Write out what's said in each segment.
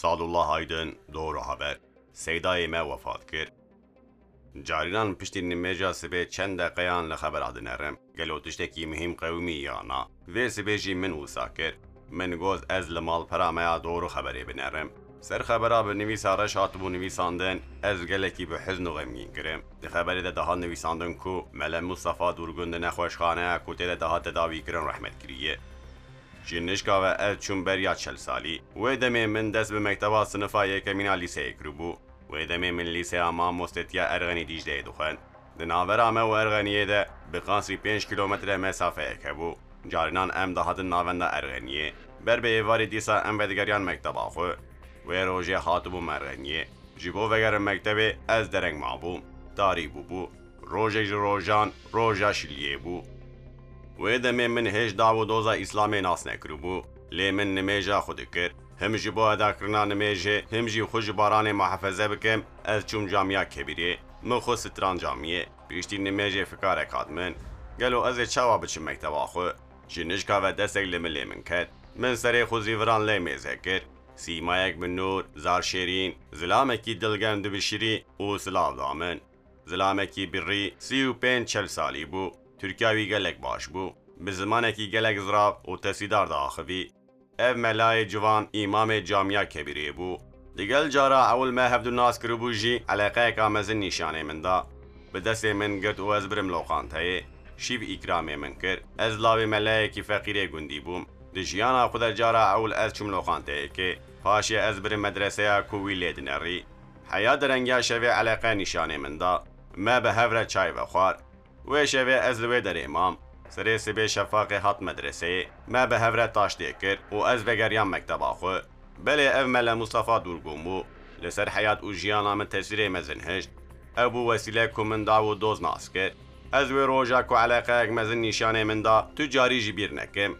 سادالله هایدن دور haber سیدای ما وفات کرد. جاریان پشتی نمیجا سبه چند دقیقان لخبر آدنرم گلو تشتکی مهم قومی یانا و سبه جی من وساکر من گوز از لمال پرامیا دور خبری بنرم سر خبرها به نویسارش هاتبو نویساندن از گلکی به حزن و غمگین کرم ده خبری ده ها نویساندن کو مل مصطفی دورگند نخوشخانه کوته ده ها تداوی کرن رحمت کریه جنشکا و از چون بریا 40 سالی و دمی من دست به مکتبا صنفا یکمینا لیسه کربو و دمی من لیسه امام مستتیا ارغنی دیجده دخن ده ناورا ما و ارغنیه ده به قانسری 5 کیلومتر مسافه کبو جارنان ام ده هات ناونده ارغنیه بر به ایواری دیسا ام بدگریان مکتبا خو و روژه هاتبو مرغنیه جیبو وگر مکتبه از درنگ مابو داری بو روژه روژان روژه شلیه بو و دمی من هیچ داو دوزا اسلامی ناس نکرو بو لی من نمیجا خود کرد هم جی با ادا کرنا نمیجه هم جی خوش باران محافظه بکم از چوم جامعه کبیره من خود ستران جامعه بیشتی نمیجه فکر اکاد من گلو از چاوا بچم مکتب آخو جنشکا و دستک لملی من کد من سری خود زیوران لی میزه کرد سیمایک من نور زار شیرین زلامکی دلگند بشیری او سلاو دامن زلامکی بری 35 سالی بو ترکیوی گلک باش بو به زمانکی گلک زراب و تسیدار داخوی اف ملای جوان امام جامعه کبیره بو دیگل جارا اول ما هفدو ناس کربو جی علاقه کامزن نشانه من دا به دست من گرد و از برم لوقانتای شیف اکرام من کر از لاوی ملای کی فقیر گندی بوم دجیانا خود جارا اول از چم لوقانتای که پاشی از برم مدرسه کووی لیدنری حیا درنگیا شوی علاقه نشانه من دا ما به هفره چای و خوار و شوی از لوی در امام سری سبی شفاق هات مدرسه ما به هفره تاش دیکر و از بگریان مکتب آخو بله او مل مصطفی دورگون بو لسر حیات و جیانا من تسیر مزن هشت او بو وسیله که من داو دوز ناس کرد از وی روژا که علاقه اک مزن نشانه من دا تجاری جبیر نکم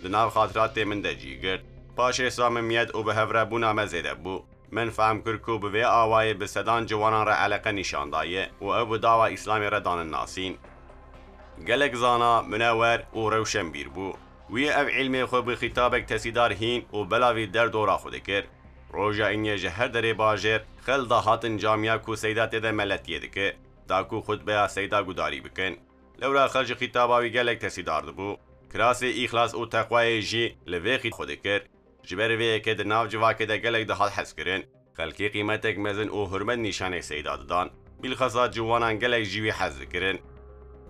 دناو خاطرات من دا جی گرد پاشه ساممیت و به هفره بونا مزیده بو من فهم کرکو به وی آوای به صدان جوانان را علاقه نشان دایه و او داوا اسلامی را دان الناسین گلک زانا منور و روشن بیر بو وی او علم خو به خطابک تسیدار هین و بلاوی در دورا خود کرد روژا اینیه جهر در باجر خل دا هاتن جامعه کو سیدات ده ملتیه دکه دا کو خود بیا سیدا گوداری بکن لورا خرج خطاباوی گلک تسیدار دبو کراس اخلاص و تقوی جی لوی خود کرد جبر وی که در ناو جواکه ده گلک ده حد حس کرن خلقی قیمتک مزن و حرمت نشانه سیداد دان بالخصا جوانان گلک جیوی حز کرن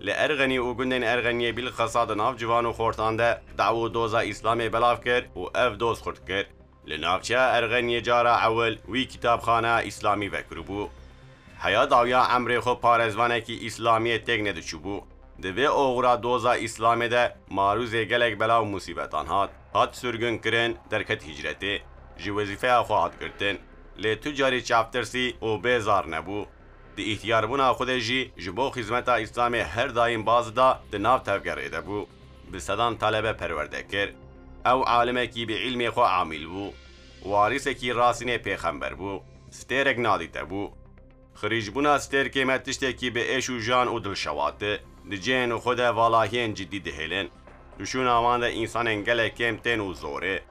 لأرغني وقندن أرغنية بالخصاد ناف جوان وخورتان ده دعوو دوزا إسلامي بلاف كر و اف دوز خورت كر لنافچا أرغنية جارا عول وي كتاب خانه إسلامي وكربو حيا دعويا عمري خو پارزوانه كي إسلامية تيگ ندچو بو دوه اوغرا دوزا إسلامي ده ماروزه گلك بلا و مصيبتان هات سرگن کرن درکت هجرته جي وظيفه خو هات کرتن ل تجاري چافترسي و بيزار نبو دی احتیار بونا خود جبو خدمت اسلامی هر دایم باز دا د ناو تفگریده بو به صدان طلبه پرورده کر او عالمه کی به علم خو عامل بو وارثه کی راسینه پیغمبر بو سترک نادیته بو خریج بونا ستر قیمت تشته کی به اش و جان و دل شواته د جن خود والهین جدی دهلن دشون آوان ده انسان انگل کم تن و زوره